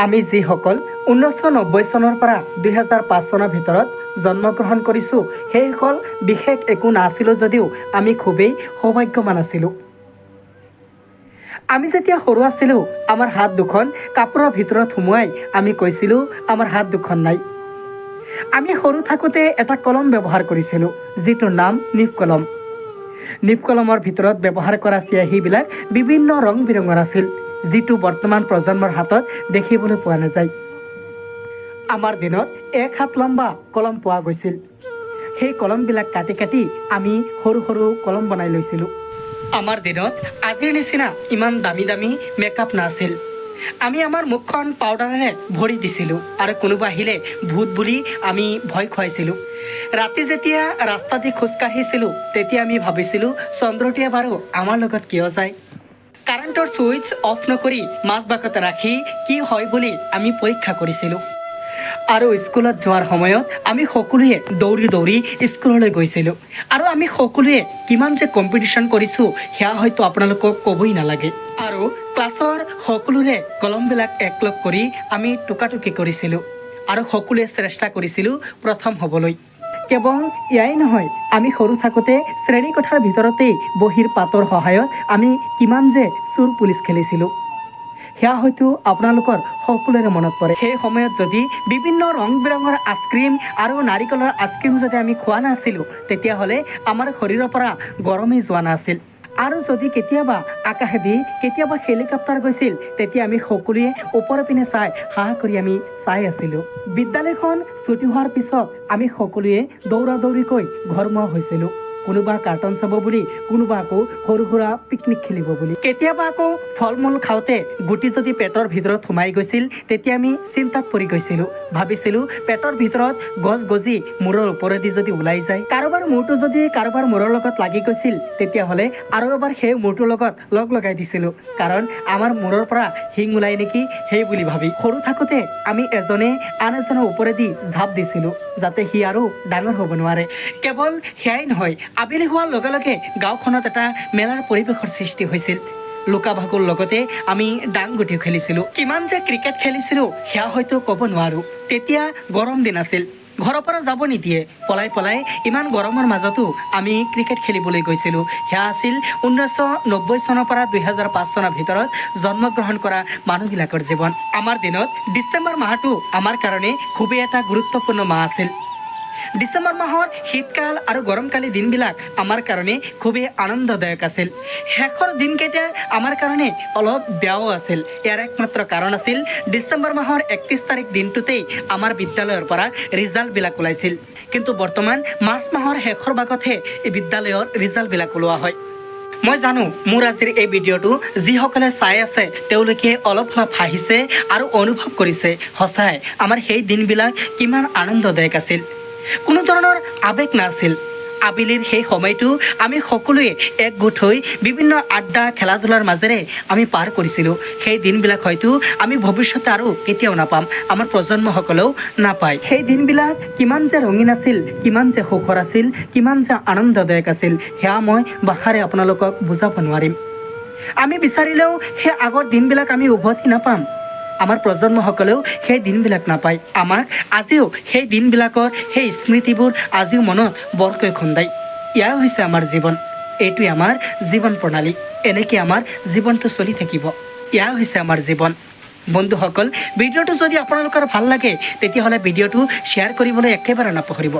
আমি যিসকল 1990 চনৰ পৰা 2005 চনৰ ভিতৰত জন্মগ্ৰহণ কৰিছোঁ সেইসকল বিশেষ একো নাছিলোঁ যদিও আমি খুবেই সৌভাগ্যৱান আছিলোঁ। আমি যেতিয়া সৰু আছিলোঁ আমাৰ হাত দুখন কাপোৰৰ ভিতৰত সোমোৱাই আমি কৈছিলোঁ আমাৰ হাত দুখন নাই। আমি সৰু থাকোঁতে এটা কলম ব্যৱহাৰ কৰিছিলোঁ যিটোৰ নাম নিব কলম। নিব কলমৰ ভিতৰত ব্যৱহাৰ কৰা চিয়াহীবিলাক বিভিন্ন ৰং বিৰঙৰ আছিল, যিটো বৰ্তমান প্ৰজন্মৰ হাতত দেখিবলৈ পোৱা নাযায়। আমাৰ দিনত এক হাত লম্বা কলম পোৱা গৈছিল। সেই কলমবিলাক কাটি কাটি আমি সৰু সৰু কলম বনাই লৈছিলোঁ। আমাৰ দিনত আজিৰ নিচিনা ইমান দামী দামী মেকআপ নাছিল। আমি আমাৰ মুখখন পাউডাৰেৰে ভৰি দিছিলোঁ আৰু কোনোবা আহিলে ভূত বুলি আমি ভয় খুৱাইছিলোঁ। ৰাতি যেতিয়া ৰাস্তা দি খোজকাঢ়িছিলোঁ তেতিয়া আমি ভাবিছিলোঁ চন্দ্ৰটোৱে বাৰু আমাৰ লগত কিয় যায়। কাৰেণ্টৰ ছুইচ অফ নকৰি মাজবাকত ৰাখি কি হয় বুলি আমি পৰীক্ষা কৰিছিলোঁ। আৰু স্কুলত যোৱাৰ সময়ত আমি সকলোৱে দৌৰি দৌৰি স্কুললৈ গৈছিলোঁ। আৰু আমি সকলোৱে কিমান যে কম্পিটিশ্যন কৰিছোঁ সেয়া হয়তো আপোনালোকক ক'বই নালাগে। আৰু ক্লাছৰ সকলোৰে কলমবিলাক একলগ কৰি আমি টুকাটুকি কৰিছিলোঁ আৰু সকলোৱে চেষ্টা কৰিছিলোঁ প্ৰথম হ'বলৈ। কেৱল এয়াই নহয়, আমি সৰু থাকোঁতে শ্ৰেণীকোঠাৰ ভিতৰতেই বহীৰ পাতৰ সহায়ত আমি কিমান যে চোৰ পুলিচ খেলিছিলোঁ সেয়া হয়তো আপোনালোকৰ সকলোৰে মনত পৰে। সেই সময়ত যদি বিভিন্ন ৰং বিৰঙৰ আইচক্ৰীম আৰু নাৰিকলৰ আইচক্ৰীম যদি আমি খোৱা নাছিলোঁ তেতিয়াহ'লে আমাৰ শৰীৰৰ পৰা গৰমেই যোৱা নাছিল। আৰু যদি কেতিয়াবা আকাশেদি কেতিয়াবা হেলিকপ্টাৰ গৈছিল তেতিয়া আমি সকলোৱে ওপৰৰ পিনে চাই হাঁহ কৰি আমি চাই আছিলোঁ। বিদ্যালয়খন ছুটি হোৱাৰ পিছত আমি সকলোৱে দৌৰা দৌৰিকৈ ঘৰমুৱা হৈছিলোঁ। কোনোবা কাৰ্টুন চাব বুলি, কোনোবা আকৌ সৰু সুৰা পিকনিক খেলিব বুলি। কেতিয়াবা আকৌ ফল মূল খাওঁতে গুটি যদি পেটৰ ভিতৰত সোমাই গৈছিল তেতিয়া আমি চিন্তাত পৰি গৈছিলোঁ। ভাবিছিলোঁ পেটৰ ভিতৰত গছ গজি মূৰৰ ওপৰেদি যদি ওলাই যায়, কাৰোবাৰ মূৰটো যদি কাৰোবাৰ মূৰৰ লগত লাগি গৈছিল তেতিয়াহ'লে আৰু এবাৰ সেই মূৰটোৰ লগত লগ লগাই দিছিলোঁ, কাৰণ আমাৰ মূৰৰ পৰা শিং ওলাই নেকি সেই বুলি ভাবি। সৰু থাকোঁতে আমি এজনে আন এজনৰ ওপৰেদি ঝাঁপ দিছিলোঁ যাতে সি আৰু ডাঙৰ হ'ব নোৱাৰে। কেৱল সেয়াই নহয়, আবেলি হোৱাৰ লগে লগে গাঁওখনত এটা মেলাৰ পৰিৱেশৰ সৃষ্টি হৈছিল। লুকা ভাকুৰ লগতে আমি ডাংগুটিও খেলিছিলোঁ। কিমান যে ক্ৰিকেট খেলিছিলোঁ সেয়া হয়তো ক'ব নোৱাৰোঁ। তেতিয়া গৰম দিন আছিল, ঘৰৰ পৰা যাব নিদিয়ে, পলাই পলাই ইমান গৰমৰ মাজতো আমি ক্ৰিকেট খেলিবলৈ গৈছিলোঁ। সেয়া আছিল 1990 চনৰ পৰা 2005 চনৰ ভিতৰত জন্মগ্ৰহণ কৰা মানুহবিলাকৰ জীৱন। আমাৰ দিনত ডিচেম্বৰ মাহটো আমাৰ কাৰণে খুবেই এটা গুৰুত্বপূৰ্ণ মাহ আছিল। ডিচেম্বৰ মাহৰ শীতকাল আৰু গৰমকালী দিনবিলাক আমাৰ কাৰণে খুবেই আনন্দদায়ক আছিল। শেষৰ দিনকেইটা আমাৰ কাৰণে অলপ বেয়াও আছিল। ইয়াৰ একমাত্ৰ কাৰণ আছিল ডিচেম্বৰ মাহৰ 31 তাৰিখ দিনটোতেই আমাৰ বিদ্যালয়ৰ পৰা ৰিজাল্টবিলাক ওলাইছিল। কিন্তু বৰ্তমান মাৰ্চ মাহৰ শেষৰ ভাগতহে এই বিদ্যালয়ৰ ৰিজাল্টবিলাক ওলোৱা হয়। মই জানো মোৰ আজিৰ এই ভিডিঅ'টো যিসকলে চাই আছে তেওঁলোকে অলপ হাঁহিছে আৰু অনুভৱ কৰিছে সঁচাই আমাৰ সেই দিনবিলাক কিমান আনন্দদায়ক আছিল। কোনো ধৰণৰ আৱেগ নাছিল। আবেলিৰ সেই সময়টো আমি সকলোৱে একগোট হৈ বিভিন্ন আড্ডা খেলা ধূলাৰ মাজেৰে আমি পাৰ কৰিছিলোঁ। সেই দিনবিলাক হয়তো আমি ভৱিষ্যতে আৰু কেতিয়াও নাপাম, আমাৰ প্ৰজন্মসকলেও নাপায়। সেই দিনবিলাক কিমান যে ৰঙীন আছিল, কিমান যে সুখৰ আছিল, কিমান যে আনন্দদায়ক আছিল সেয়া মই ভাষাৰে আপোনালোকক বুজাব নোৱাৰিম। আমি বিচাৰিলেও সেই আগৰ দিনবিলাক আমি উভতি নাপাম। আমাৰ প্ৰজন্মসকলেও সেই দিনবিলাক নাপায়। আমাক আজিও সেই দিনবিলাকৰ সেই স্মৃতিবোৰ আজিও মনত বৰকৈ খুন্দায়। এয়াই হৈছে আমাৰ জীৱন, এইটোৱে আমাৰ জীৱন প্ৰণালী। এনেকৈ আমাৰ জীৱনটো চলি থাকিব। এয়াই হৈছে আমাৰ জীৱন। বন্ধুসকল, ভিডিঅ'টো যদি আপোনালোকৰ ভাল লাগে তেতিয়াহ'লে ভিডিঅ'টো শ্বেয়াৰ কৰিবলৈ একেবাৰে নাপাহৰিব।